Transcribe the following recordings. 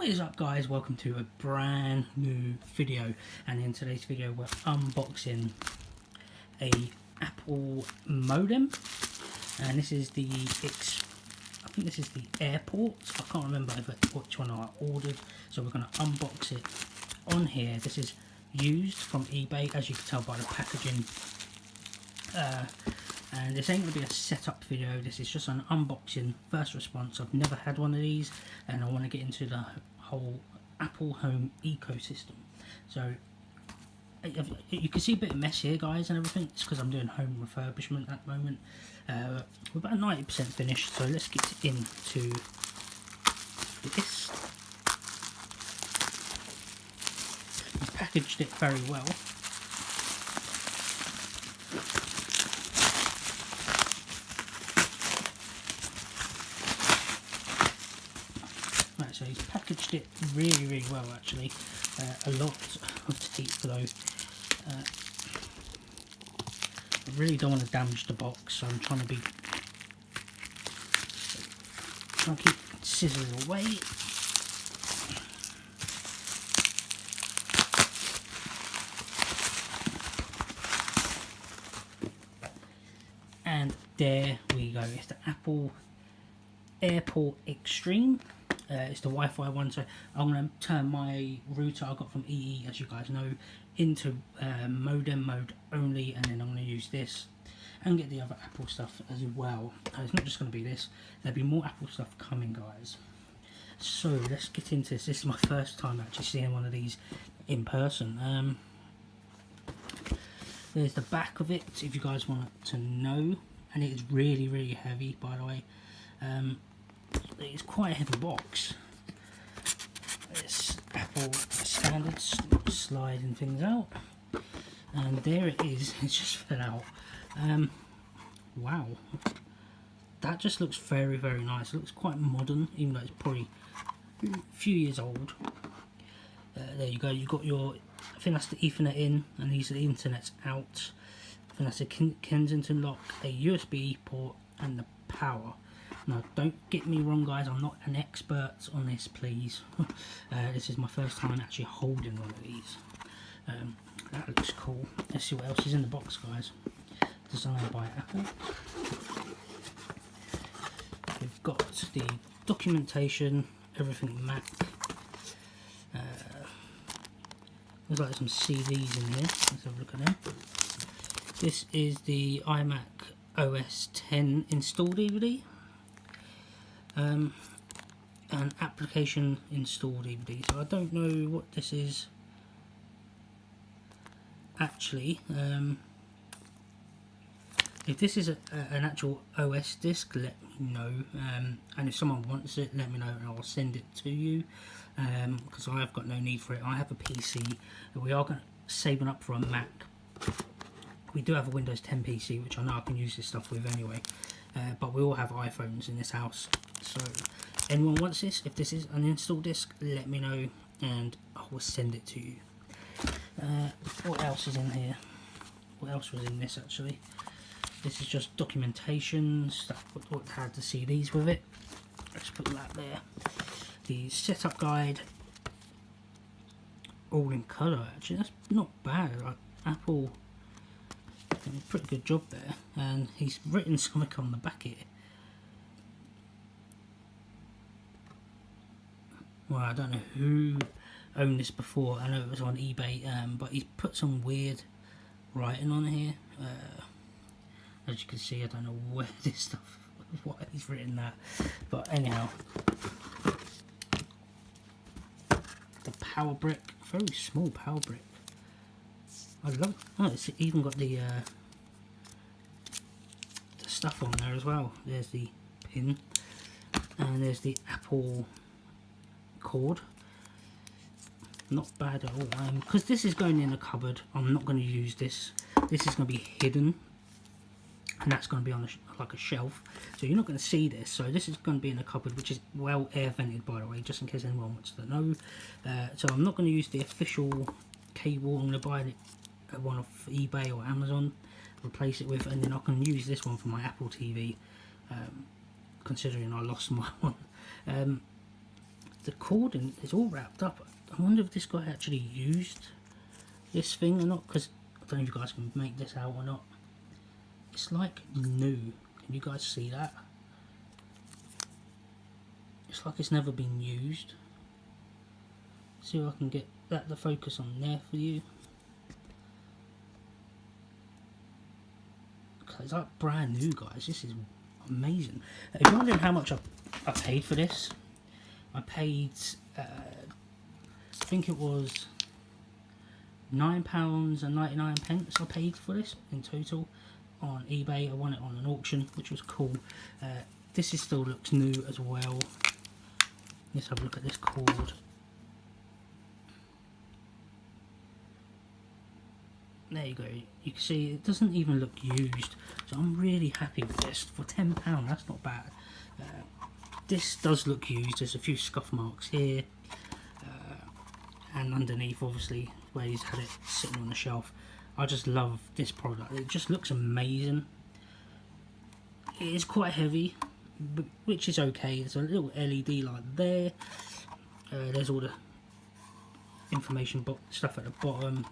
What is up, guys? Welcome to a brand new video, and in today's video we're unboxing a Apple modem, and this is the I think this is the AirPort. I can't remember which one I ordered, so we're going to unbox it on here. This is used from eBay, as you can tell by the packaging, and this ain't going to be a setup video. This is just an unboxing first response. I've never had one of these, and I want to get into the whole Apple home ecosystem. So you can see a bit of mess here, guys, and everything. It's because I'm doing home refurbishment at the moment. We're about 90% finished, so let's get into this. I packaged it very well. Right, so he's packaged it really well, actually. A lot of tape though. I really don't want to damage the box, so I'm trying to keep scissors away. And there we go. It's the Apple AirPort Extreme. It's the Wi-Fi one, so I'm going to turn my router I got from EE, as you guys know, into modem mode only, and then I'm going to use this and get the other Apple stuff as well. It's not just going to be this, there'll be more Apple stuff coming, guys. So let's get into this. This is my first time actually seeing one of these in person. There's the back of it, if you guys want to know, and it is really heavy, by the way. It's quite a heavy box. It's Apple standard sliding things out, and there it is. It's just fell out. Wow, that just looks very nice. It looks quite modern, even though it's probably a few years old. There you go. You got your, I think that's the Ethernet in, and these are the internet's out. I think that's a Kensington lock, a USB port, and the power. Now, don't get me wrong, guys, I'm not an expert on this, please. This is my first time actually holding one of these. That looks cool. Let's see what else is in the box, guys. Designed by Apple. We've got the documentation, everything Mac. There's like some CDs in here. Let's have a look at them. This is the iMac OS X install DVD. An application install DVD. So I don't know what this is actually. If this is an actual OS disc, let me know, and if someone wants it, let me know and I'll send it to you, because I have got no need for it. I have a PC. We are saving up for a Mac. We do have a Windows 10 PC, which I know I can use this stuff with anyway, but we all have iPhones in this house. So anyone wants this, if this is an install disc, let me know and I will send it to you. What else is in here? What else was in this actually? This is just documentation stuff. What had the CDs with it. Let's put that there. The setup guide, all in colour actually. That's not bad. Like, Apple did a pretty good job there, and he's written something on the back here. Well, I don't know who owned this before. I know it was on eBay, but he's put some weird writing on here. As you can see, I don't know where this stuff, why he's written that. But anyhow, the power brick, very small power brick. I love it. Oh, it's even got the stuff on there as well. There's the pin, and there's the Apple cord. Not bad at all. Because this is going in a cupboard, I'm not going to use this. This is going to be hidden, and that's going to be on like a shelf, so you're not going to see this. So this is going to be in a cupboard, which is well air vented, by the way, just in case anyone wants to know. So I'm not going to use the official cable. I'm going to buy one off eBay or Amazon, replace it with, and then I can use this one for my Apple TV, considering I lost my one. the cording is all wrapped up. I wonder if this guy actually used this thing or not, because I don't know if you guys can make this out or not. It's like new. Can you guys see that? It's like it's never been used. See if I can get that the focus on there for you. It's like brand new, guys. This is amazing. If you're wondering how much I paid for this, I paid I think it was £9.99 I paid for this in total on eBay. I won it on an auction, which was cool. This is still looks new as well. Let's have a look at this cord. There you go. You can see it doesn't even look used, so I'm really happy with this. For £10, that's not bad. This does look used. There's a few scuff marks here, and underneath, obviously, where he's had it sitting on the shelf. I just love this product. It just looks amazing. It is quite heavy, but, which is okay. There's a little LED light there. There's all the information box stuff at the bottom.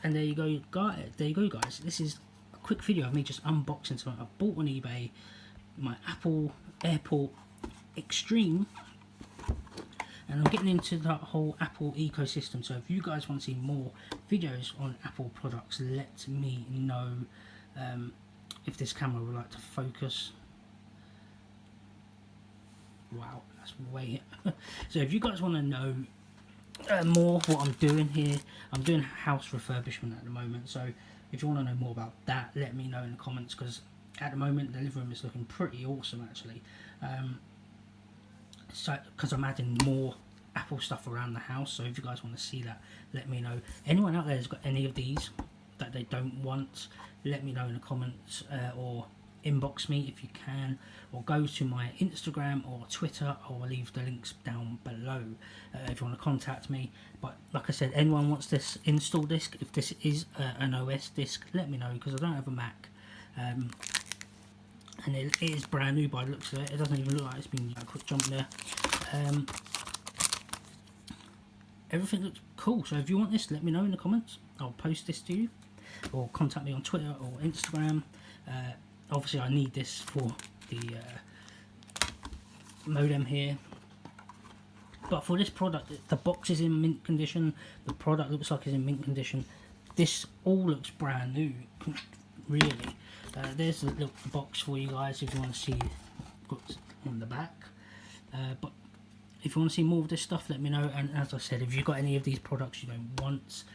And there you go, guys. There you go, guys. This is a quick video of me just unboxing something I bought on eBay. My Apple AirPort Extreme, and I'm getting into that whole Apple ecosystem. So if you guys want to see more videos on Apple products, let me know. If this camera would like to focus. Wow, that's way. So if you guys want to know more what I'm doing here, I'm doing house refurbishment at the moment, so if you want to know more about that, let me know in the comments, because at the moment the living room is looking pretty awesome actually. So because I'm adding more Apple stuff around the house, so if you guys want to see that, let me know. Anyone out there has got any of these that they don't want, let me know in the comments, or inbox me if you can, or go to my Instagram or Twitter. I'll leave the links down below if you want to contact me. But like I said, anyone wants this install disc, if this is an OS disc, let me know, because I don't have a Mac, and it is brand new by the looks of it. It doesn't even look like it's been a quick jump there. Everything looks cool, so if you want this, let me know in the comments. I'll post this to you, or contact me on Twitter or Instagram. Obviously I need this for the modem here, but for this product, the box is in mint condition, the product looks like it's in mint condition. This all looks brand new, really. There's the little box for you guys if you want to see what's on the back. But if you want to see more of this stuff, let me know. And as I said, if you've got any of these products you don't want,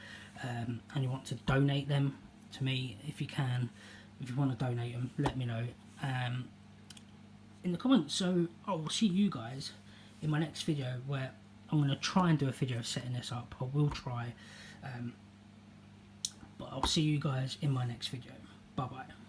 and you want to donate them to me, if you can, if you want to donate them, let me know in the comments. So I will see you guys in my next video, where I'm going to try and do a video of setting this up. I will try, but I'll see you guys in my next video. Bye bye.